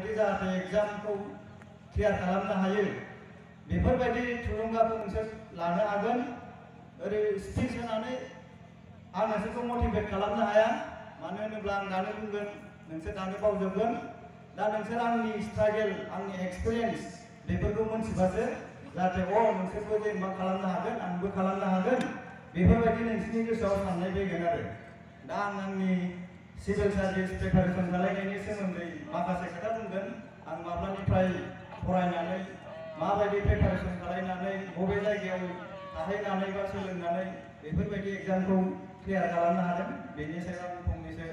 हानायबायदि जाहाथे एग्जामखौ क्लियार खालामनो हायो बेफोरबायदि थुलुंगाखौ नोंसोर लानो हागोन ओरै स्पिच होनानै आं नोंसोरखौ मटिभेट खालामनो हाया मानो होनोब्ला आं दानो बुंगोन नोंसोर दानो बावजोबगोन दा नोंसोर आंनि स्ट्रागल आंनि एक्सपिरियेन्स बेफोरखौ मोनथिबासो जाहाथे नोंसोरबो जेनेबा खालामनो हागोन आंबो खालामनो हागोन बेफोरबायदि नोंसिनि गोसोआव साननाय फैगोन आरो दा आं आंनि सिभिल सार्भिस प्रिपारेसन खालामनायनि सोमोन्दै माखासे खोथा बुंगोन आं माब्लानिफ्राय फरायनानै माबायदि प्रिपारेसन खालामनानै बबे जायगायाव थाहैनानै बा सोलोंनानै बेफोरबायदि एग्जामखौ क्लियार खालामनो हादों बेनि सायाव आं फंनैसो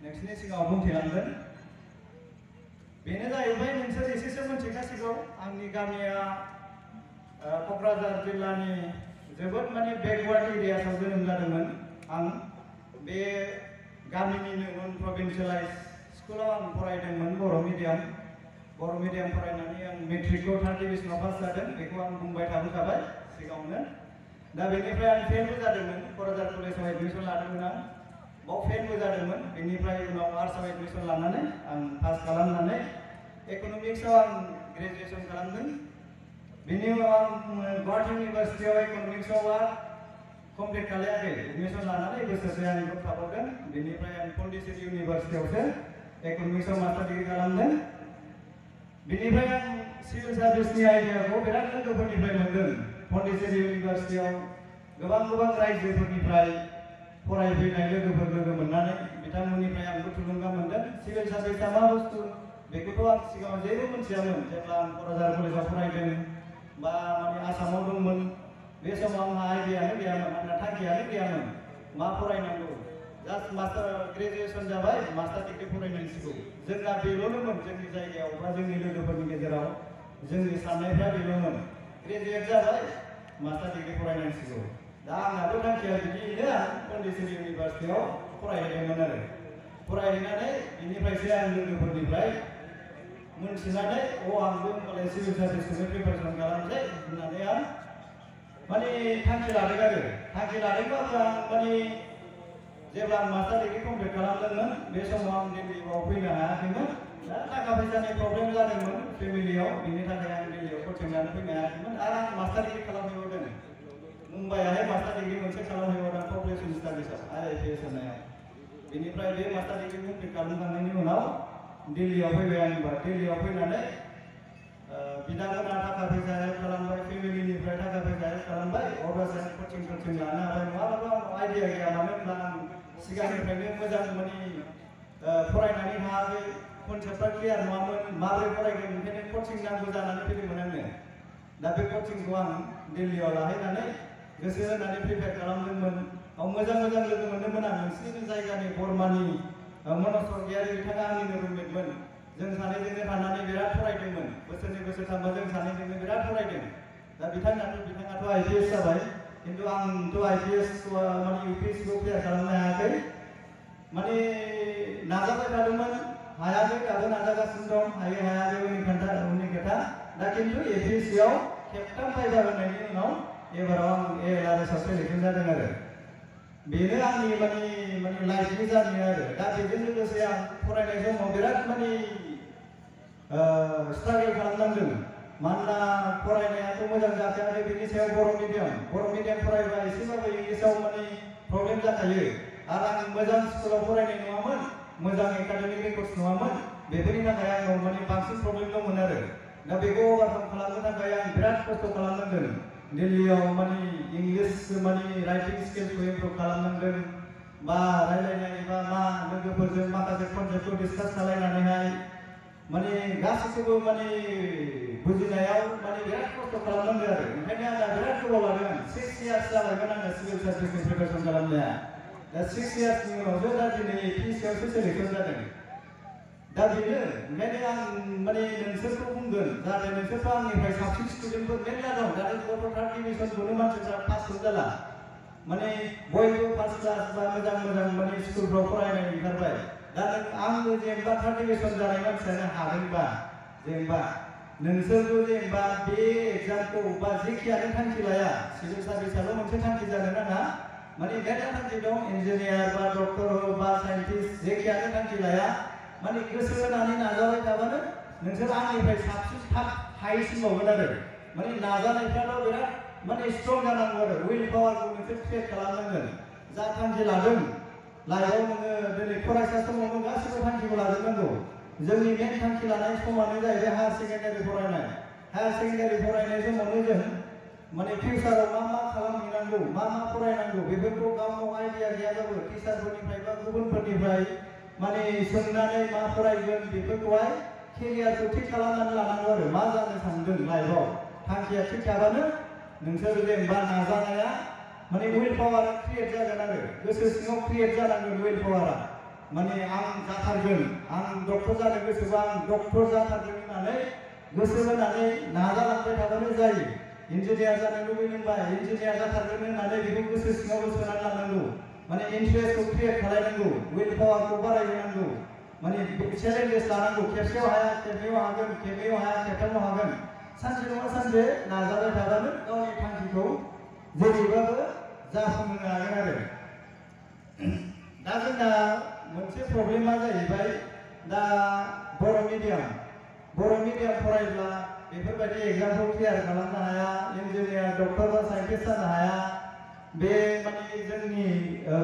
नोंसिनि सिगाङाव बुंथिलांगोन बेनो जाहैबाय नोंसोर एसेसो मोनथिखासिगौ आंनि गामिया क'क्राझार जिल्लानि जोबोद माने बेकवार्ड एरियासआव जोनोम जादोंमोन आं बे गामिनिनो नन प्रभिन्सियेलाइज स्कुलाव आं फरायदोंमोन बर' मिडियाम फरायनानै आं मेट्रिकखौ 3rd डिभिजनाव पास जादों बेखौ आं बुंबाय थाबोखाबाय सिगाङावनो दा बेनिफ्राय आं फेलबो जादोंमोन क'क्राझार कलेजाव एडमिसन लादोंमोन आं बाव फेलबो जादोंमोन बेनिफ्राय उनाव आर्ट्सआव एडमिसन लानानै आं पास खालामनानै इक'नमिक्सआव आं ग्रेजुएसन खालामदों बेनि उनाव आं गुवाहाटी इउनिभार्सिटियाव इक'नमिक्सआव कमप्लिट खालायाखै एडमिसन लानानै बोसोरसे आं जब थाबावदों बेनिफ्राय आं पन्डिचेरी इउनिभार्सिटियावसो इक'नमिक्सआव मास्टार डिग्री खालामदों बेनिफ्राय आं सिभिल सार्भिसनि आइडियाखौ बिराद लोगोफोरनिफ्राय मोनदों पन्डिचेरी इउनिभार्सिटियाव गोबां रायजोफोरनिफ्राय फरायफैनाय लोगोफोर लोगो मोननानै बिथांमोननिफ्राय आंबो थुलुंगा मोनदों सिभिल सार्भिसआ मा बुस्थु बेखौथ' आं सिगाङाव जेबो मिथियामोन जेब्ला आं क'क्राझार कलेजाव फरायदों बा माने आसामाव दंमोन बे समाव आंहा आइडियानो गैयामोन आंना थांखियानो गैयामोन मा फरायनांगौ जास्ट मास्टार ग्रेजुएसन जाबाय मास्टार डिग्री फरायनांसिगौ जोंना बेल'नोमोन जोंनि जायगायाव बा जोंनि लोगोफोरनि गेजेराव जोंनि साननायफ्रा बेल'मोन ग्रेजुएट जाबाय मास्टार डिग्री फरायनांसिगौ दा आंनाबो थांखिया बिदियैनो आं पन्डिचेरी इउनिभार्सिटियाव फरायहैदोंमोन आरो फरायहैनानै बिनिफ्रायसो आं लोगोफोरनिफ्राय मोनथिनानै आंबो होनबालाय सिभिल सार्भिसखौनो प्रिपारेसन खालामसै होननानै आं माने थांखि लादों आरो थांखि लादोंबाबो आं माने जेब्ला आं मास्टार डिग्री कमप्लिट खालामदोंमोन बे समाव आं दिल्लीआव फैनो हायाखैमोन दा थाखा फैसानि प्रब्लेम जादोंमोन फेमिलियाव बेनि थाखाय आं दिल्लीआव कचिं लानो फैनो हायाखैमोन आरो आं मास्टार डिग्री खालामहैबावदों मुम्बाइआवहाय मास्टार डिग्री मोनसे खालामहैबावदों पपुलेसन स्टाडिसआव IIPS होननायाव बेनिफ्राय बे मास्टार डिग्री कमप्लिट खालामखांनायनि उनाव दिल्लीआव फैबाय आं दिल्लीआव फैनानै बिदामोना थाखा फैसा हेल्प खालामबाय फेमिलिनिफ्राय थाखा फैसा हेल्प खालामबाय अब्लासो कचिं लानो हाबाय नङाबाथ' आंनाव आइडिया गैया मानो होनब्ला आं सिगांनिफ्रायनो मोजां माने फरायनानै थायाखै कनसेप्टआ क्लियार नङामोन माबोरै फरायगोन ओंखायनो कचिं नांगौ जानानै फैदोंमोन आंनो दा बे कचिंखौ आं दिल्लीआव लाहैनानै गोसो होनानै प्रिपेयार खालामदोंमोन मोजां लोगो मोनदोंमोन आं नोंसिनि जायगानि बर्मानि मनज स्वर्गियारि बिथाङा आंनिनो रुममेटमोन जों सानैजोंनो थानानै बिराद फरायदोंमोन बोसोरनै बोसोरथामबा जों सानैजोंनो बिराद फरायदों दा बिथाङाथ' IPS जाबाय खिन्थु आंथ' IPS माने UPSCखौ क्लियार खालामनो हायाखै माने नाजाबाय थादोंमोन हायाखै दाबो नाजागासिनो दं हायाखै उननि खोथा दा खिन्थु APSCआव खेबथाम फायदा होनायनि उनाव एबाराव आं ALRSआव सेलेक्सन जादों आरो बेनो आंनि माने लाइफनि जार्नि आरो दा बेजों लोगोसे आं फरायनाय समाव बिराद माने स्ट्रागल खालामनांदों मानोना फरायनायाथ' मोजां जाखायाखै बेनि सायाव बर' मिडियाम फरायबा एसेबाबो इंलिसाव माने प्रब्लेम जाखायो आरो आं मोजां स्कुलाव फरायनाय नङामोन मोजां एकाडेमिक रेकर्डस नङामोन बेफोरनि थाखाय आंनाव माने बांसिन प्रब्लेम दंमोन आरो दा बेखौ अभारकाम खालामनो थाखाय आं बिराद खस्थ' खालामनांदों दिल्लीआव माने इंलिस माने राइटिं स्किल्सखौ इमप्रुभ खालामनांदों बा रायलायनाय बा मा लोगोफोरजों माखासे कनसेप्टखौ डिसकास खालामनानैहाय माने गासैखौबो माने बुजिनायाव माने बिराद खस्थ' खालामनांदों आरो ओंखायनो आंना बिराद गोबाव लादों 6 इयार्स जाबायमोन आंना सिभिल सार्भिसनि प्रिपारेसन खालामनाया दा 6 इयार्सनि उनावसो दा दिनै APSCआवसो सेलेक्सन जादों दा बेनो ओंखायनो आं माने नोंसोरखौ बुंगोन जाहाथे नोंसोरथ' आंनिफ्राय साबसिन स्टुडेन्टफोर मेरला दं दानि जुगावथ' 3rd डिभिजनखौनो मानसिफ्रा पासखौनो जाला माने बयबो फार्स्ट क्लास बा मोजां माने स्कुलफ्राव फरायनाय ओंखारबाय दा आंबो जेनेबा 3rd डिभिजन जानाय मानसियानो हादोंबा जेनेबा नोंसोरबो जेनेबा बे एग्जामखौ बा जेखियानो थांखि लाया सिभिल सार्भिसआल' मोनसे थांखि जानो नाङा माने मेरला थांखि दं इन्जिनियार बा डक्टर बा साइन्टिस्ट जेखियानो थांखि लाया माने गोसो होनानै नाजाबाय थाबानो नोंसोर आंनिफ्राय साबसिन थाब हायैसिनबावगोन आरो माने नाजानायफ्राल' बिराद माने स्ट्रं जानांगौ आरो विल पावारखौ नोंसोर क्रिएट खालामनांगोन जा थांखि लादों लाइफआव नोङो दिनै फरायसा समावनो गासिबो थांखिखौ लाजोबनांगौ जोंनि मेन थांखि लानाय समानो जाहैबाय हायार सेकेन्डारि फरायनाय हायार सेकेन्डारि फरायनाय समावनो जों माने फिउचाराव मा खालामहैनांगौ मा फरायनांगौ बेफोरखौ गावनाव आइडिया गैयाबाबो टिचारफोरनिफ्राय बा गुबुनफोरनिफ्राय माने सोंनानै मा फरायगोन बेफोरखौहाय केरियारखौ थिक खालामनानै लानांगौ आरो मा जानो सानदों लाइफआव थांखिया थिक थाबानो नोंसोर जेनेबा नाजानाया माने विल पावारा क्रिएट जागोन आरो गोसो सिङाव क्रिएट जानांगोन विल पावारा माने आं जाथारगोन आं डक्टर जानो गोसोबा आं डक्टर जाथारगोन होननानै गोसो होनानै नाजालांबाय थाबानो जायो इन्जिनियार जानो लुबैदोंबा इन्जिनियार जाथारगोन होननानै बेखौ गोसो सिङावल' सोनानै लानांगौ माने इन्टारेस्टखौ क्रिएट खालामनांगौ विल पावारखौ बारायहोनांगौ माने चेलेन्जेस लानांगौ खेबसेयाव हाया खेबनैयाव हागोन खेबनैयाव हाया खेबथामाव हागोन सानसे नङा सानसे नाजाबाय थाबानो गावनि थांखिखौ जेरैबाबो जाफुंहोनो हागोन आरो दा जोंना मोनसे प्रब्लेमा जाहैबाय दा बर' मिडियाम फरायब्ला बेफोरबायदि एग्जामखौ क्लियार खालामनो हाया इन्जिनियार डक्टर बा साइन्टिस्ट जानो हाया बे माने जोंनि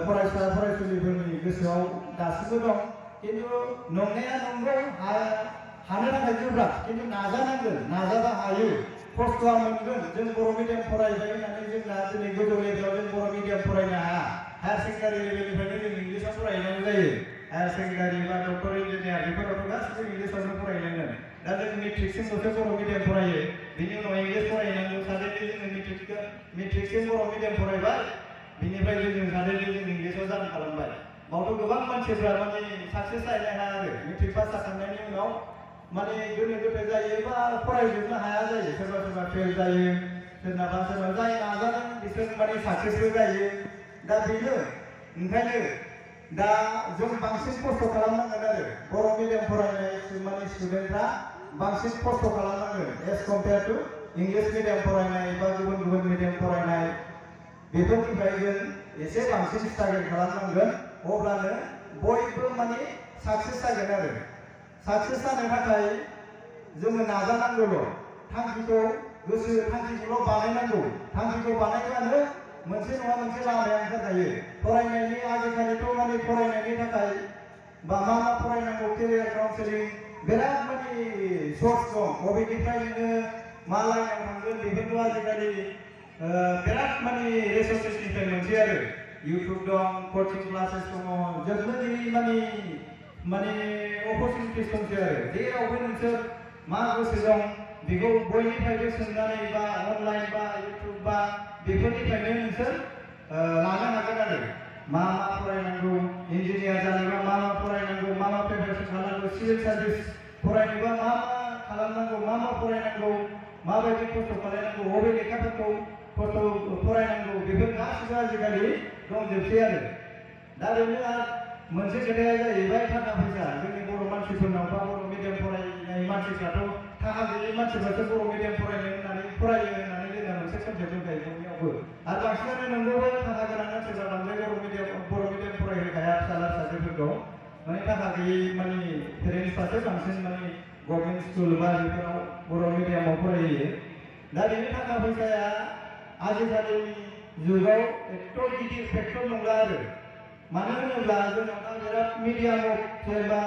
फरायसा फरायसुलिफोरनि गोसोआव दासिमबो दं खिन्थु नंनाया नंगौ हानो थाखाय गोब्राब खिन्थु नाजानांगोन नाजाबा हायो खस्थ'आ मोनगोन जों बर' मिडियाम फरायबाय होननानै जोंना दिनै गोजौ लेभेलाव जों बर' मिडियाम फरायनो हाया हायार सेकेन्डारि लेभेलनिफ्रायनो जों इंलिसाव फरायनांगौ जायो हायार सेकेन्डारि बा डक्टर इन्जिनियार बेफोरावथ' गासिबो इंलिसावनो फरायनांगोन दा जों मेट्रिकसिमल'सो बर' मिडियाम फरायो बिनि उनाव इंलिस फरायनांगौ साडेनलि जोङो मेट्रिकसिम बर' मिडियाम फरायबाय बिनिफ्राय जों साडेनलि जों इंलिसाव जार्न खालामबाय बावथ' गोबां मानसिफ्रा माने साक्सेस जाहैनो हाया आरो मेट्रिक पास जाखांनायनि उनाव माने गोनो गोथो जायो बा फरायजोबनो हाया जायो सोरबा फेल जायो सोरबा जाय नाजादों बिसोर माने साक्सेसबो जायो दा बेनो ओंखायनो दा जों बांसिन खस्थ' खालामनांगोन आरो बर' मिडियाम फरायनाय माने स्टुडेन्टफ्रा बांसिन खस्थ' खालामनांगोन as compare to English medium फरायनाय बा गुबुन मिडियाम फरायनाय बेफोरनिफ्राय जों एसे बांसिन स्ट्रागल खालामनांगोन अब्लानो बयबो माने साक्सेस जागोन आरो साक्सेस जानो थाखाय जोङो नाजानांगौल' थांखिखौल' बानायनांगौ थांखिखौ बानायब्लानो मोनसे नङा मोनसे लामाया ओंखारखायो फरायनायनि आजिखालिथ' माने फरायनायनि थाखाय बा मा फरायनांगौ केरियार काउन्सेलिं बिराद माने सर्स दं बबेनिफ्राय नोङो मा लाइनाव थांगोन बेफोरखौ आजिखालि बिराद माने रिसोर्सेसनिफ्राय मोनसै आरो इउटुब दं कचिं क्लासेस दङ जोबनो गैयै माने अपरचुनिटिस दंसै आरो जेरावबो नोंसोर मा गोसो दं बेखौ बयनिफ्रायबो सोंनानै बा अनलाइन बा इउटुब बा बेफोरनिफ्रायनो नोंसोर लानो हागोन आरो मा फरायनांगौ इन्जिनियार जानोबा मा फरायनांगौ मा प्रिपारेसन खालामनांगौ सिभिल सार्भिस फरायनोबा मा खालामनांगौ मा फरायनांगौ माबायदि खस्थ' खालामनांगौ बबे लेखाफोरखौ खस्थ' फरायनांगौ बेफोर गासिबो आजिखालि दंजोबसै आरो दा बेनो मोनसे खोथाया जाहैबाय थाखा फैसा जोंनि बर' मानसिफोरनाव बा बर' मिडियाम फरायनाय मानसिफ्राथ' थाखा गैयै मानसिफ्रासो बर' मिडियाम फरायो होननानै जोंना मोनसे कनसेप्ट दंखायो बयनियावबो आरो बांसिनानो नंगौबो थाखा गोनां मानसिफ्रा बांद्राय बर' मिडियाम फरायहोखाया फिसाला फिसाजोफोरखौ माने थाखा गैयै माने पेरेन्टसफ्रासो बांसिन माने गभर्नमेन्ट स्कुल बा बेफोराव बर' मिडियामाव फरायहोयो दा बेनि थाखा फैसाया आजिखालिनि जुगाव एथ' गिदिर फेक्टर नंला आरो मानो होनोब्ला जोंनाव दा बिराद मिडियामाव जेनेबा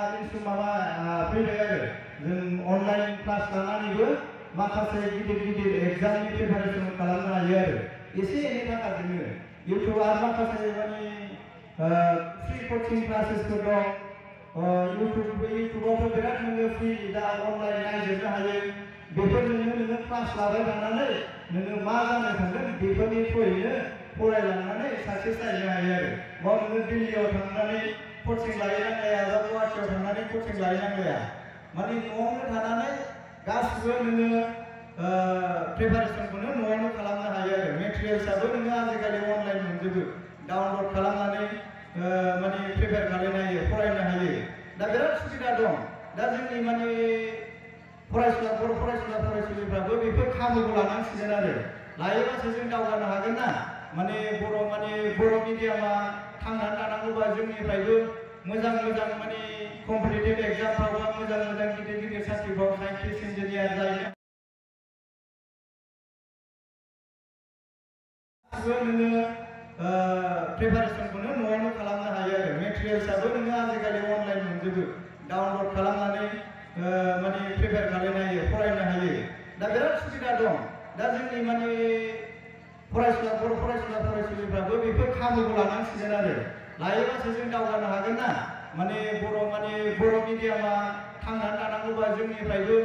माबा फैबाय आरो जों अनलाइन क्लास लानानैबो माखासे गिदिर एग्जामनि प्रिपारेसन खालामनो हायो आरो एसे एनै थाखाजोंनो इउटुब आरो माखासे माने फ्रि कचिं क्लासेसफोर दं इउटुबावथ' बिराद नोङो फ्रि दा अनलाइन नायजोबनो हायो बेफोरजोंनो नोङो क्लास लाबाय थानानै नोङो मा जानो थांगोन बेफोरनि थ्रुयैनो फरायलांनानै साक्सेस जाहैनो हायो आरो बाव नोङो दिल्लीयाव थांनानै कचिं लाहैनांलाया बा गुवाहाटियाव थांनानै कचिं लाहैनांलाया माने न'आवनो थानानै गासिबो नोङो प्रिपारेसनखौनो न'आवनो खालामनो हायो आरो मेटेरियेल्सआबो नोङो आजिखालि अनलाइन मोनजोबो डाउनलड खालामनानै माने प्रिपेयार खालामनो हायो फरायनो हायो दा बिराद सुबिदा दं दा जोंनि माने बर' फरायसुलिफ्राबो बेफोर खाबुखौ लानांसिगोन आरो लायोबासो जों दावगानो हागोन ना माने बर' मिडियामा थांनानै थानांगौबा जोंनिफ्रायबो मोजां माने कम्पिटिटिभ एग्जामफ्राव बा मोजां गिदिर साख्रिफ्राव गासिबो नोङो प्रिपारेसनखौनो न'आवनो खालामनो हायो आरो मेटेरियल्सआबो नोङो आजिखालि अनलाइन मोनजोबो डाउनलड खालामनानै माने प्रिपेयार खालामनो हायो फरायनो हायो दा बिराद सुबिदा दं दा जोंनि माने फरायसुला बर' फरायसुला फरायसुलिफ्राबो बेफोर खाबुखौ लानांसिगोन आरो लायोबासो जों दावगानो हागोन ना माने बर' मिडियामा थांनानै थानांगौबा जोंनिफ्रायबो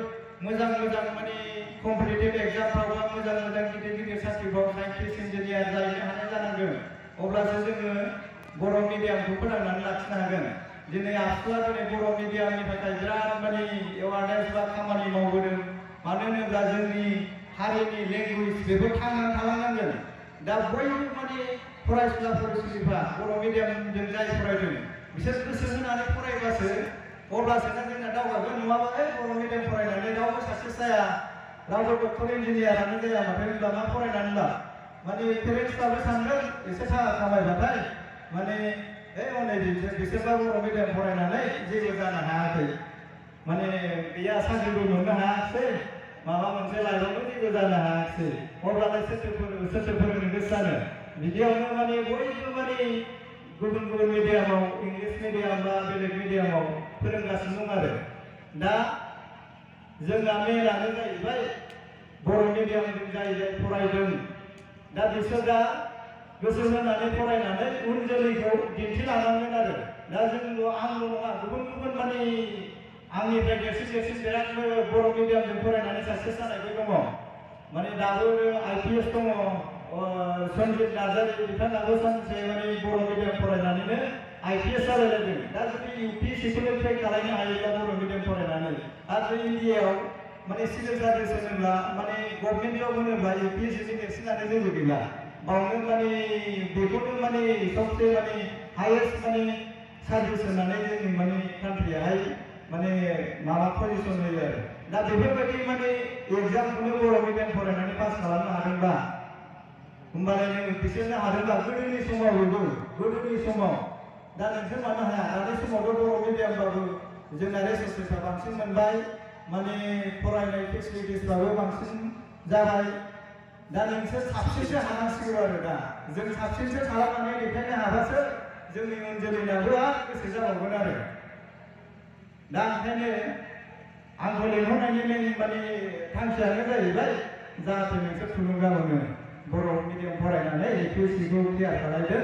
मोजां माने कम्पिटिटिभ एग्जामफ्रावबा मोजां गिदिर साख्रिफ्राव साइन्टिस्ट इन्जिनियार जाहैनो हानाय जानांगोन अब्लासो जोङो बर' मिडियामखौ फोथांनानै लाखिनो हागोन दिनै आबसुआ दिनै बर' मिडियामनि थाखाय बिराद माने एवारनेस बा खामानि मावबोदों मानो होनोब्ला जोंनि हारिनि लेंगुवेज बेफोर थांनानै थालांनांगोन दा बयबो माने फरायसुला फरायसुलिफ्रा बर' मिडियामजों जाय फरायदों बिसोर गोसो होनानै फरायबासो अब्लासो जोंना दावगागोन नङाबा बर' मिडियाम फरायनानै रावबो साक्सेस जाया रावबो डक्टर इन्जिनियारानो जाया माथो होनब्ला मा फरायनानै ला माने पेरेन्टसफ्राबो सानगोन एसे थाखा खामायबाथाय माने हनै बिसोरबा बर' मिडियाम फरायनानै जेबो जानो हायाखै माने गैया साख्रिबो मोननो हायाखिसै माबा मोनसे लाइफआवबो जेबो जानो हायाखिसै अब्लालाय सोरथो फोरोंनो गोसो जानो बिदियावनो माने बयबो माने गुबुन मिडियामाव इंलिस मिडियाम बा बेलेग मिडियामाव फोरोंगासिनो दं आरो दा जोंना मेनानो जाहैबाय बर' मिडियामजों जाय फरायदों दा बिसोर दा गोसो होनानै फरायनानै उन जोलैखौ दिन्थिलांनांगोन आरो दा जोंल' आंल' नङा गुबुन माने आंनिफ्राय देरसिन बिराद बर' मिडियामजों फरायनानै साक्सेस जानायबो दङ माने दाबो IPS दङ सन्जित नार्जारि बिथाङाबो सानसे माने बर' मिडियाम फरायनानैनो IPS जालायलायदों दा जुदि UPSCखौनो ट्रेक खालामनो हायोब्ला बर' मिडियाम फरायनानै आरो इन्डियायाव माने सिभिल सार्भिस होनोब्ला माने गभर्नमेन्ट जब होनोब्ला UPSCनि देरसिनानो जेबो गैला बावनो माने बेखौनो माने सबसे माने हाइएस्ट माने सार्भिस होननानै जोंनि माने कान्ट्रियाहाय माने माबा पजिसन होयो आरो दा बेफोरबायदि माने एग्जामखौनो बर' मिडियाम फरायनानै पास खालामनो हादोंबा होमबालाय नों बिसोरनो हादोंबा गोदोनि समाव दा नोंसोर मानो हाया दानि समावथ' बर' मिडियामबाबो जोंना रिसोर्सेसआ बांसिन मोनबाय माने फरायनाय फेसिलिटिसफ्राबो बांसिन जाबाय दा नोंसोर साबसिनसो हानांसिगौ आरो दा जों साबसिनसो खालामनानै देखायनो हाबासो जोंनि उन जोलैनाबो गोसो जाबावगोन आरो दा ओंखायनो आंखौ लेंहरनायनि मेन माने थांखियानो जाहैबाय जाहाथे नोंसोर थुलुंगा मोनो बर' मिडियाम फरायनानै UPSCखौ क्लियार खालामदों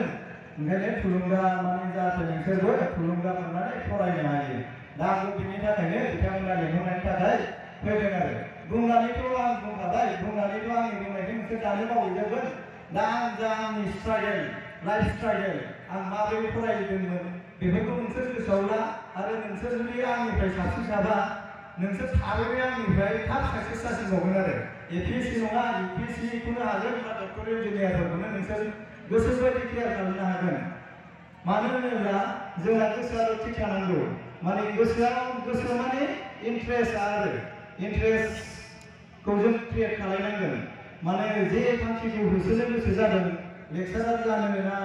ओंखायनो थुलुंगा माने जाहाथे नोंसोरबो थुलुंगा मोननानै फरायनो हायो दा आंबो बिनि थाखायनो बिथांमोना लेंहरनायनि थाखाय फैदों आरो बुंनानैथ' आं बुंखाबाय बुंनानैथ' आंनि बुंनायखौ नोंसोर दानो मावहैजोबगोन दा आंनि स्ट्रागल लाइफ स्ट्रागल आं माबोरै फरायदोंमोन बेफोरखौ नोंसोर गोसोआव ला आरो नोंसोर जुदि आंनिफ्राय साबसिन जाबा नोंसोर थाबैनो आंनिफ्राय थाब साक्सेस जासिनबावगोन आरो APSC नङा UPSCखौनो हागोन बा डक्टर इन्जिनियारफोरखौनो नोंसोर गोसोबायदि क्लियार खालामनो हागोन मानो होनोब्ला जोंना गोसोआल' थिग थानांगौ माने गोसोआ माने इन्ट्रेस्टआ आरो इन्ट्रेस्टखौ जों क्रिएट खालामनांगोन माने जे थांखिखौ होसोनो गोसो जादों लेक्सारार जानो ना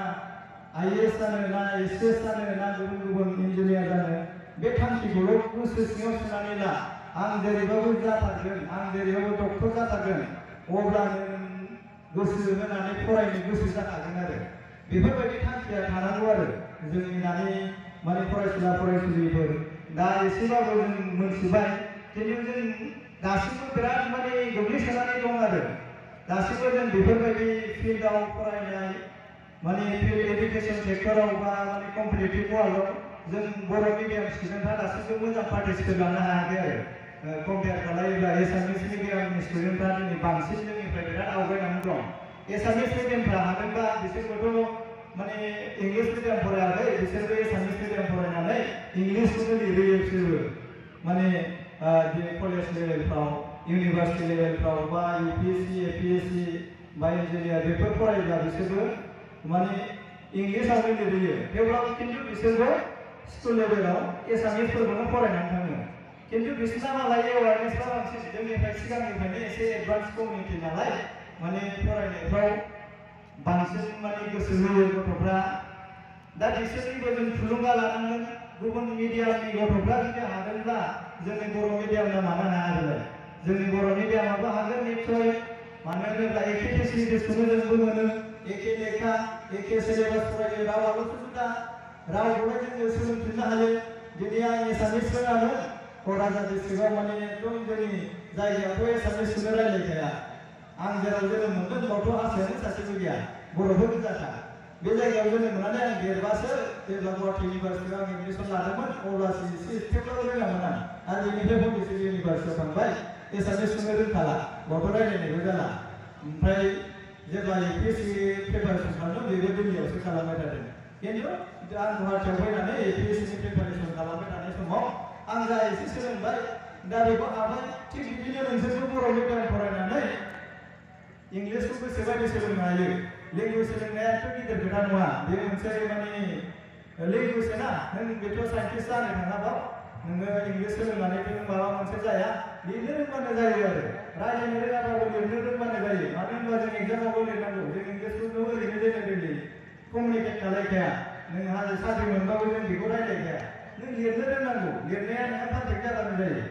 IAS जानो ना SS जानो ना गुबुन इन्जिनियार जानो बे थांखिखौल' गोसो सिङाव सोनानै ला आं जेरैबाबो जाथारगोन आं जेरैबाबो डक्टर जाथारगोन अब्लानो गोसो होनानै फरायनो गोसो जाखागोन आरो बेफोरबायदि थांखिया थानांगौ आरो जोंनि दानि माने फरायसुला फरायसुलिफोर दा एसेबाबो जों मोनथिबाय खिन्थु जों दासिमबो बिराद माने गोग्लैसोनानै दं आरो दासिमबो जों बेफोरबायदि फिल्डआव फरायनाय माने फिल्ड एडुकेसन सेक्टराव बा माने कम्पिटिटिभ वार्ल्डआव जों बर' मिडियाम स्टुडेन्टफ्रा दासिमबो मोजां पार्टिसिपेट लानो हायाखै आरो कम्पेयार खालामोब्ला एसामिस मिडियामनि स्टुडेन्टफ्रा दिनै बांसिन जोंनिफ्राय बिराद आवगायनानै दं एसामिस मिडियामफ्रा हादोंबा बिसोरबोथ' माने इंलिस मिडियाम फरायाखै बिसोरबो एसामिस मिडियाम फरायनानै इंलिसखौनो लिरहैयो बिसोरबो माने कलेज लेभेलफ्राव इउनिभार्सिटि लेभेलफ्राव बा UPSC APSC बा इन्जिनियार बेफोर फरायोब्ला बिसोरबो माने इंलिसावनो लिरहैयो थेवब्लाबो खिन्थु बिसोरबो स्कुल लेभेलाव एसामिसफोरखौनो फरायनानै थाङो खिन्थु बिसोरना मालाय एवारनेसफ्रा बांसिन जोंनिफ्राय सिगांनिफ्रायनो एसे एडभान्स कमिउनिटि नालाय माने फरायनायफ्राव बांसिन माने गोसो होयो गथ'फ्रा दा बिसोरनिबो जों थुलुंगा लानांगोन गुबुन मिडियामनि गथ'फ्रा जुदि हादोंब्ला जोंनि बर' मिडियामना मानो हाया आरोलाय जोंनि बर' मिडियामाबो हागोन निस्सय मानो होनोब्ला एखे फेसिलिटिसखौनो जोंबो मोनो एखे लेखा एखे सिलेबास फरायो रावाल'सो जुदा रावखौहाय जोङो सोलोंफिननो हायो दिनै आं एसामिस रोङामोन क'क्राझार डिस्ट्रिक्टआव माने एकदम जोंनि जायगायावथ' एसामिसखौनो रायलायखाया आं जेराव जोनोम मोनदों बावथ' हारसायानो सासेबो गैया बर'बो गोजाखा बे जायगायाव जोनोम मोननानै आं देरबासो जेब्ला गुवाहाटि इउनिभारसिटियाव आं एडमिसन लादोंमोन अब्लासो एसे एसेब्लाबो रोङामोन आं आरो बेनिफ्राय पन्डिचेरि इउनिभारसिटियाव थांबाय एसामिसखौनो रोंखाला बावथ' रायलायनायबो जाला ओमफ्राय जेब्ला UPSC प्रिपारेसन खालामदों बेबो दिल्लीयावसो खालामबाय थादों खिन्थु आं गुवाहाटियाव फैनानै APSCनि प्रिपारेसन खालामबाय थानाय समाव आं जा एसे सोलोंबाय दा बेखौ हाबाय थिग बिदिनो नोंसोरबो बर' मिडियाम फरायनानै इंलिसखौ गोसोबायदि सोलोंनो हायो लेंगुवेज सोलोंनायाथ' गिदिर खोथा नङा बे मोनसे माने लेंगुवेज ना नों बेथ' साइन्टिस्ट जानो थाङाबा नोङो इंलिस सोलोंनानै नों माबा मोनसे जाया लिरनो रोंबानो जायो आरो रायज्लायनो रोङाबाबो लिरनो रोंबानो जायो मानो होनबा जों एग्जामावल' लिरनांगौ जों इंलिसखौथ' ओरैनो जेनेरेलि कमिउनिकेट खालायखाया नों हाजो साख्रि मोनबाबो जों बेखौ रायज्लायखाया नों लिरनो रोंनांगौ लिरनाया नोंहा पारफेक्ट जाबानो जायो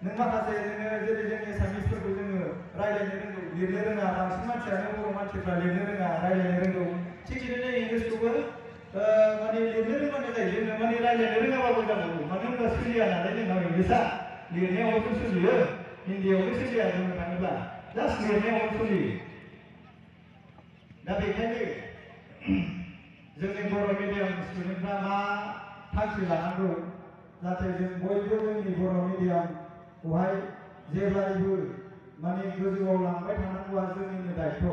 नों माखासे नोङो जेरै जों एसामिसफोरखौ जोङो रायज्लायनो रोंगौ लिरनो रोङा बांसिन मानसियानो बर' मानसिफ्रा लिरनो रोङा रायज्लायनो रोंगौ थिग बिदिनो इंलिसखौबो माने लिरनो रोंबानो जायो जोङो माने रायज्लायनो रोङाबाबो जाबावो मानो होनबा सोलिया नालाय जोंनाव इंलिसा लिरनायावबो सोलियो हिन्दीयावबो सोलिया बुंनो थाङोब्ला जास्ट लिरनायावबो सोलियो दा बेखायनो जोंनि बर' मिडियाम स्टुडेन्टफ्रा मा थांखि लानांगौ जाहाथे जों बयबो जोंनि बर' मिडियामखौहाय जेब्लायबो माने गोजौआव लांबाय थानांगौआ जोंनिनो दायथ'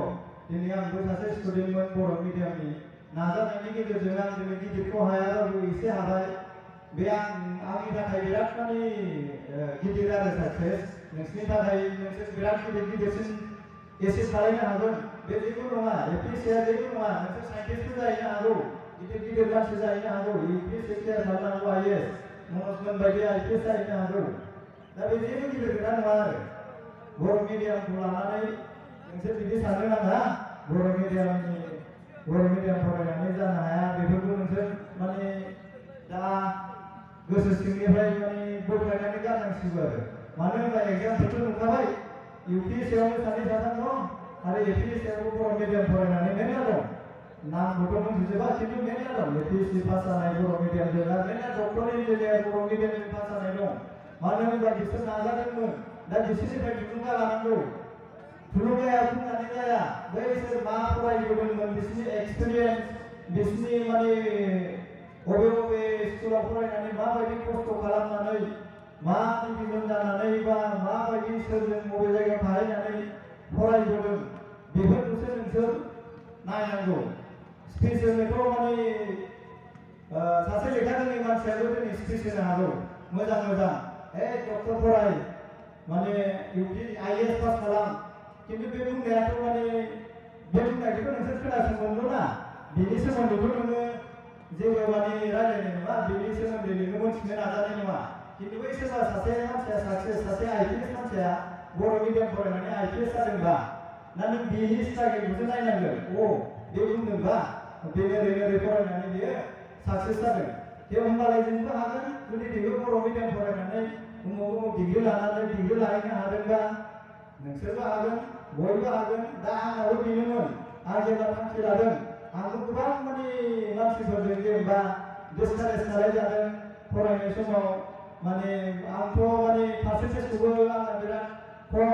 दिनै आंबो सासे स्टुडेन्टमोन बर' मिडियामनि नाजानायनि गेजेरजों आं दिनै गिदिरखौ हायाबाबो एसे हाबाय बे आंनि थाखाय बिराद माने गिदिर आरो साक्सेस नोंसोरनि थाखाय नोंसोर बिराद गिदिरसिन एसिभ खालामनो हागोन बे जेबो नङा APSCआ जेबो नङा नोंसोर साइन्टिस्टबो जाहैनो हागौ गिदिर मानसि जाहैनो हागौ UPSC क्लियार खालामनांगौ IAS मनजमोन बायदि IPS जाहैनो हागौ दा बे जेबो गिदिर खोथा नङा आरो बर' मिडियामखौ लानानै नोंसोर बिदि साननो नाङा बर' मिडियाम फरायनानै जानो हाया बेफोरखौ नोंसोर माने दा गोसो सिंनिफ्राय माने बोख्लायनानै गारनांसिगौ आरो मानो होनबा एग्जामफोरथ' नुखाबाय UPSCआवबो सानै साथाम दं आरो APSCआवबो बर' मिडियाम फरायनानै मेरला दं नामखौथ' मोनथिजोबा खिन्थु मेरला दं APSC पास जानाय बर' मिडियामजों आरो मेरला डक्टर इन्जिनियार बर' मिडियामजों पास जानाय दं मानो होनबा बिसोर नाजादोंमोन दा बिसोरनिफ्राय थुलुंगा लानांगौ थुलुंगाया बुंनानै जाया बैसोर मा फरायबोदोंमोन बिसोरनि एक्सपिरियेन्स बिसोरनि माने बबे स्कुलाव फरायनानै माबायदि खस्थ' खालामनानै मा डिभिजन जानानै बा माबायदि सोरजों बबे जायगायाव थाहैनानै फरायबोदों बेफोरखौसो नोंसोर नायनांगौ स्पिच होनोथ' माने सासे लेखा रोङै मानसियाबो दिनै स्पिच होनो हागौ मोजां डक्टर फराय माने IAS पास खालाम खिन्थु बे बुंनायाथ' माने बे बुंनायखौथ' नोंसोर खोनासंगोनल' ना बेनि सोमोन्दैथ' नोङो जेबो माने रायज्लायनाय नङा बेनि सोमोन्दै नोङो मोनथिनो नाजानाय नङा खिन्थु बै सोरबा सासे मानसिया साक्सेस सासे IPS मानसिया बर' मिडियाम फरायनानै IPS जादोंबा ना नों बेनि स्ट्रागोलखौसो नायनांगोन बे बुंदोंबा बे ओरै फरायनानै बियो साक्सेस जादों बे होमबालाय जोंबो हागोन जुदि बेबो बर' मिडियाम फरायनानै उमुक डिग्री लानानै डिग्री लाहैनो हादोंबा नोंसोरबो हागोन बयबो हागोन दा आंनाबो बेनोमोन आं जेब्ला थांखि लादों आंबो गोबां माने मानसिफोरजों जेनेबा डिसकारेज खालामजादों फरायनाय समाव माने आंथ' माने पार्सेन्टेजखौबो आंना बिराद खम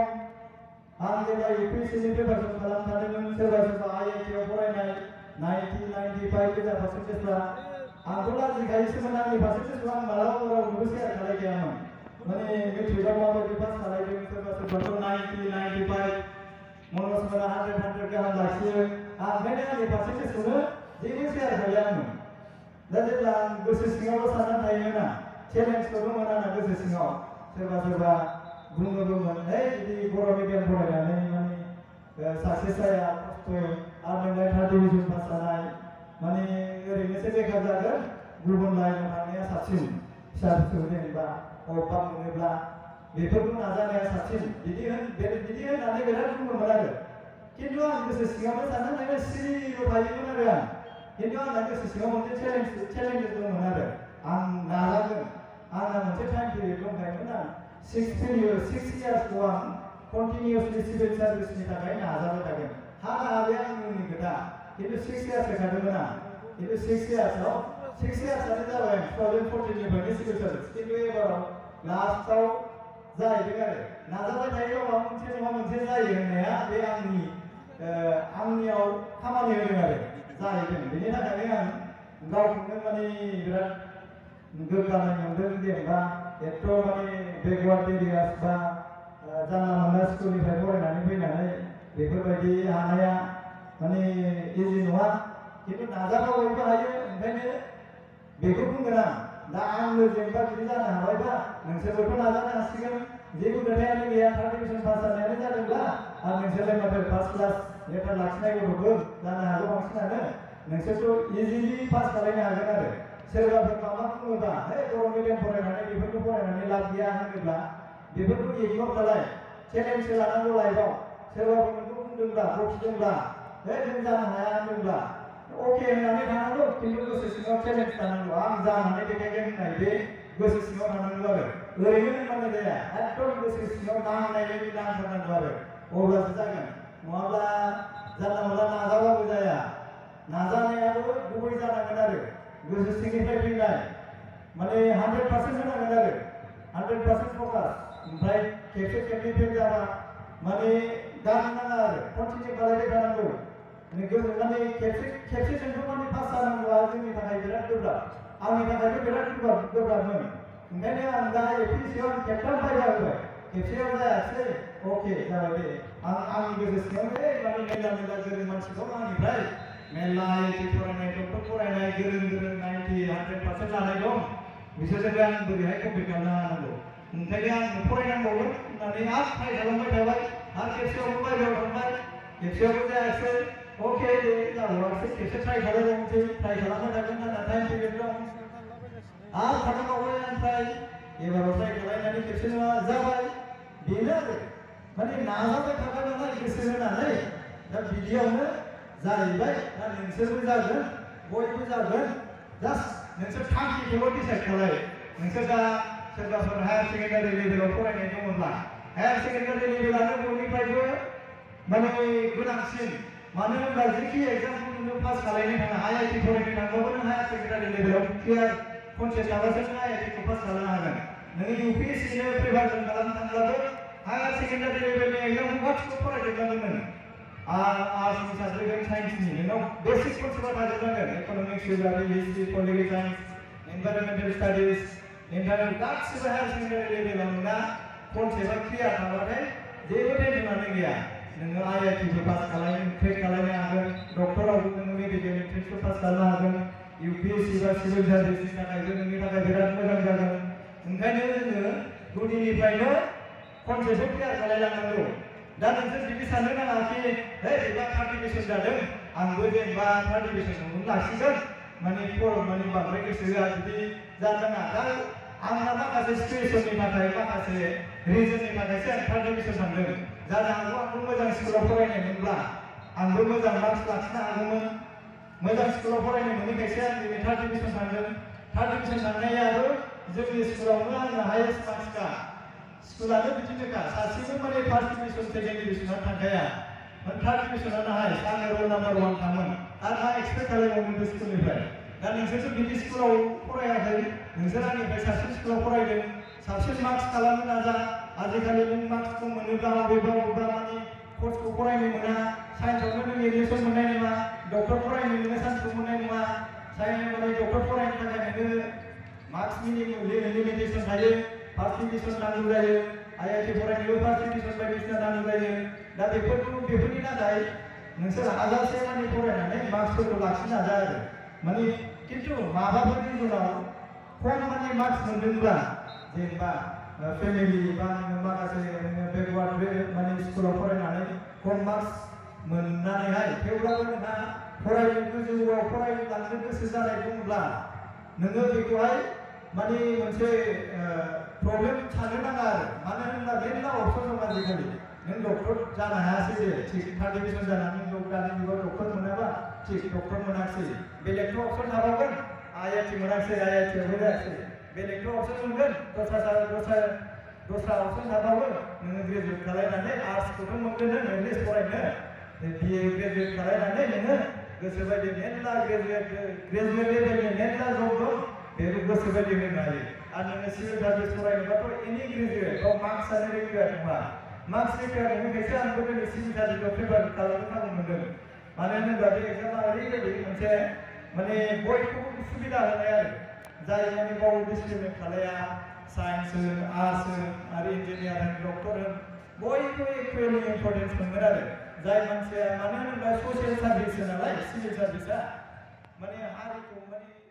आं जेब्ला UPSCनि प्रिपारेसन खालामथादोंमोन सोरबा IIT आव फरायनाय 90-95 गोजा पार्सेन्टेजफ्रा आंथ' लाजिखायोसोमोन आंनि पार्सेन्टेजखौ आं मालाबाबो रावनोबो शेयार खालामखायामोन माने मेट्रिकआव माबायदि पास खालामदों सोरबाथ' 90-95 मनजमोना 100 गाहाम लाखियो आं ओंखायनो आंनि पार्सेन्टेजखौनो जेबो शेयार खालायामोन दा जेब्ला आं गोसो सिङावल' साननानै थायोमोन आं चेलेन्जखौबो मोना ना गोसो सिङाव सोरबा बुङोबोमोन बिदि बर' मिडियाम फरायनानै माने साक्सेस जाया खस्थ' आरो नोंलाय 3rd डिभिजन पास जानाय माने ओरैनोसो बेखार जागोन गुबुन लाइनाव थांनाया साबसिन फिसा फिसौ जेनेबा अबेबा मोनोब्ला बेफोरखौ नाजानाया साबसिन बिदि होननानै बिराद बुङोमोन आरो खिन्थु आं गोसो सिङावनो साननानै सिरिल' थायोमोन आरो खिन्थु आंना गोसो सिङाव मोनसे चेलेन्जेस दंमोन आरो आं नाजागोन आंना मोनसे टाइम पिरियड दंखायोमोन आं 6 इयार्सखौ आं कन्टिनिउसलि सिभिल सार्भिसनि थाखाय नाजाबाय थागोन हानो हाबाय आंनि खोथा खिन्थु 6 इयार्स खादोंमोन आं खिन्थु 6 इयार्सआनो जाबाय 2014निफ्रायनो सिभिल सार्भिस खिन्थु एबाराव लास्टआव जाहैदों आरो नाजाबाय थायोबा माबा मोनसे नङा मोनसे जायो होननाया बे आंनियाव खामानि होदों आरो जाहैदों बेनि थाखायनो आं गावखौनो माने बिराद गोग्गानाय मोनदों जेनेबा एथ' माने बेकवार्ड एरियास बा जानला मोनला स्कुलनिफ्राय फरायनानै फैनानै बेफोरबायदि हानाया माने इजि नङा खिन्थु नाजाबा बयबो हायो ओंखायनो बेखौ बुंगोन आं दा आंनो जेनेबा बिदि जानो हाबायबा नोंसोरबोथ' नाजानो हासिगोन जेबो खोथायानो गैया 3rd डिभिजन पास जानायानो जादोंब्ला आरो नोंसोरलाय माथो फार्स्ट क्लास लेटार लाखिनाय गथ'फोर जानो हागौ बांसिनानो नोंसोरथ' इजिलि पास खालामनो हागोन आरो सोरबाफोर माबा बुङोबा हे बर' मिडियाम फरायनानै बेफोरखौ फरायनानै लाब गैया होनोब्ला बेफोरखौ इगनर खालाय चेलेन्ज लानांगौ लाइफआव सोरबाफोर नोंखौ बुंदोंब्ला बखिदोंब्ला हे नों जानो हाया होनदोंब्ला अके होननानै थानांगौ खिन्थु गोसो सिङाव चेलेन्ज थानांगौ आं जानानै देखायगोन होननाय बे गोसो सिङाव थानांगौ आरो ओरैनो होनबानो जाया एकदम गोसो सिङाव नांनाय बायदि नांथारनांगौ आरो अब्लासो जागोन नङाब्ला जानला मोनला नाजाबाबो जाया नाजानायाबो गुबै जानांगोन आरो गोसो सिंनिफ्राय फैनाय माने 100% होनांगोन आरो 100% फकास ओमफ्राय खेबसे खेबनै फेल जाबा माने गारनो नाङा आरो कन्टिनिउ खालामबाय थानांगौ माने खेबसेजोंथ' माने पास जानांगौआ जोंनि थाखाय बिराद गोब्राब आंनि थाखायबो बिराद गोब्राबमोन ओंखायनो आं दा एपिएससिआव आं खेबथाम फायदा होबाय खेबसेयाव जायासै अके जाबाय दे आंनि गोसो सिङावनो माने मेरला गोरों मानसि दं आंनिफ्राय मेरला आइटि फरायनाय डक्टर फरायनाय गोरों 90-100% लानाय दं बिसोरजोंबो आं बोरैहाय कम्पिट खालामनो हानांगौ ओंखायनो आं फरायनांगौमोन होननानै आरो ट्राइ खालामबाय थाबाय आरो खेबसेयावबो बायहेरायाव थांबाय खेबसेयावबो जायासै अके दे जाबावासै खेबसे ट्राइ खालामबावनोसै ट्राइ खालामबाय थागोन आंना टाइम पिरियड दं आरो खालामबावबाय आं ट्राइ एबाराव ट्राइ खालामनानै खेबसे नङा जाबाय बेनो आरो माने नाजाबाय थाबाय नालाय गोसो होनानै दा बिदियावनो जाहैबाय दा नोंसोरबो जागोन बयबो जागोन जास्ट नोंसोर थांखिखौल' डिसाइड खालाय नोंसोर दा सोरबाफोर हायार सेकेन्डारि लेभेलाव फरायनाय दङब्ला हायार सेकेन्डारि लेभेलानो बयनिफ्रायबो माने गोनांसिन मानो होनब्ला जेखि एग्जामखौ नोङो पास खालामनो थाङा आइआइटि फरायनो थांबाबो नों हायार सेकेन्डारि लेभेलाव क्लियार कनसेप्ट थाबासो नों आइआइटिखौ पास खालामनो हागोन नोङो इउपिएससिनो प्रिपारेसन खालामनो थांब्लाबो हायार सेकेन्डारि लेभेलनि एग्जामखौ गासिबो फरायजोबनांगोन नों आर्ट्सनि साबजेक्ट साइन्सनि नोंनाव बेसिक कनसेप्टआ थाजोबनांगोन economics geography history political science environmental studies internet गासिबो हायार सेकेन्डारि लेभेलाव नोंना कनसेप्टआ क्लियार थाबाथाय जेबो टेनसनानो गैया नोङो आइआइटिखौ पास खालामनो क्रेक खालामनो हागोन डक्टरावबो नोङो मेडिकेल एन्ट्रेन्सखौ पास खालामनो हागोन इउपिएससि बा सिभिल सार्भिसनि थाखायबो नोंनि थाखाय बिराद मोजां जागोन ओंखायनो जोङो गुदिनिफ्रायनो कनसेप्टखौ क्लियार खालामलांनांगौ दा नोंसोर बिदि साननो नाङा कि हे बेबा 3rd डिभिजन जादों आंबो जेनेबा 3rd डिभिजनखौनो लाखिगोन माने बांद्राय गोसो होआ बिदि जानो नाङा दा आंना माखासे सिचुवेसननि थाखाय माखासे रिजननि थाखायसो आं 3rd डिभिजन थांदों जानो हागौ आंबो मोजां स्कुलाव फरायनायमोनब्ला आंबो मोजां मार्क्स लाखिनो हागौमोन मोजां स्कुलाव फरायनो मोनैखायसो आं दिनै 3rd डिभिजन थांदों 3rd डिभिजन थांनायाबो जोंनि स्कुलावनो आंनो हायेस्ट मार्क्सखा स्कुलानो बिदिनोखा सासेबो माने 1st डिभिजन 2nd डिभिजनाव थांखाया 3rd डिभिजनानो हायेस्ट आङो रल नाम्बार 1 खामोन आरो मा एक्सपेक्ट खालामबावनो बे स्कुलनिफ्राय दा नोंसोरसो बिदि स्कुलाव फरायाखै नोंसोर आंनिफ्राय साबसिन स्कुलाव फरायदों साबसिन मार्क्स खालामनो नाजा आजिखालि नों मार्क्सखौ मोनोब्ला बबेबा माने कर्सखौ फरायनो मोना साइन्सआवनो नों एडमिसन मोननाय नङा डक्टर फरायनो नोङो साइन्सखौ मोननाय नङा माने डक्टर फरायनो थाखाय नोङो मार्क्सनि लिमिटेसन थायो 1st डिभिजन नांगौ जायो आइआइटि फरायनोबो 1st डिभिजन बायदिसिना नांगौ जायो दा बेफोरनि थाखाय नोंसोर हाजासे माने फरायनानै मार्क्सफोरखौ लाखिनो नाजा आरो माने खिन्थु माबाफोर रिजनाव खम माने मार्क्स मोनदोंब्ला जेनेबा फेमिलि बा नोङो माखासे नोङो बेकवार्ड माने स्कुलाव फरायनानै खम मार्क्स मोननानैहाय थेवब्लाबो नोंहा फरायनो गोजौआव फरायलांनो गोसो जानाय दंब्ला नोङो बेखौहाय माने मोनसे प्रब्लेम साननो नाङा आरो मानो होनब्ला मेरला अपसन दं आजिखालि नों डक्टर जानो हायासै दे थिग 3rd डिभिजन जानानै दानि जुगाव डक्टर मोनाबा थिग डक्टर मोनाखिसै बेलेगथ' अपसन थाबावगोन आइआइटि मोनाखिसै आइआइटिआवबो जायासै बेलेगथ' अपसन मोनगोन दस्रा दस्रा अपसन थाबावो नोङो ग्रेजुवेट खालायनानै आर्ट्सखौथ' मोनगोन नों इंलिस फरायनो बिए ग्रेजुवेट खालायनानै नोङो गोसोबायदि मेरला ग्रेजुवेट लेभेलनि मेरला जब दं बेखौ गोसोबायदि होनो हायो आरो नोङो सिभिल सार्भिस फरायनोबाथ' एनि ग्रेजुवेट बाव मार्क्सआनो रिकुवार्ड नङा मार्क्स रिकुवार्ड नङैखायसो आंबो दिनै सिभिल सार्भिसआव प्रिपेयार खालामनो खाबु मोनदों मानो होनोब्ला बे एग्जामा ओरैबायदि मोनसे माने बयखौबो सुबिदा होनाय जाय माने गाव डिसिप्लिन खालाया साइन्स होन आर्ट्स होन आरो इन्जिनियार होन डक्टर होन बयबो इकुवेलि इम्परटेन्स मोनगोन आरो जाय मानसिया मानो होनोब्ला ससियेल सार्भिस नालाय सिभिल सार्भिसआ माने हारिखौ माने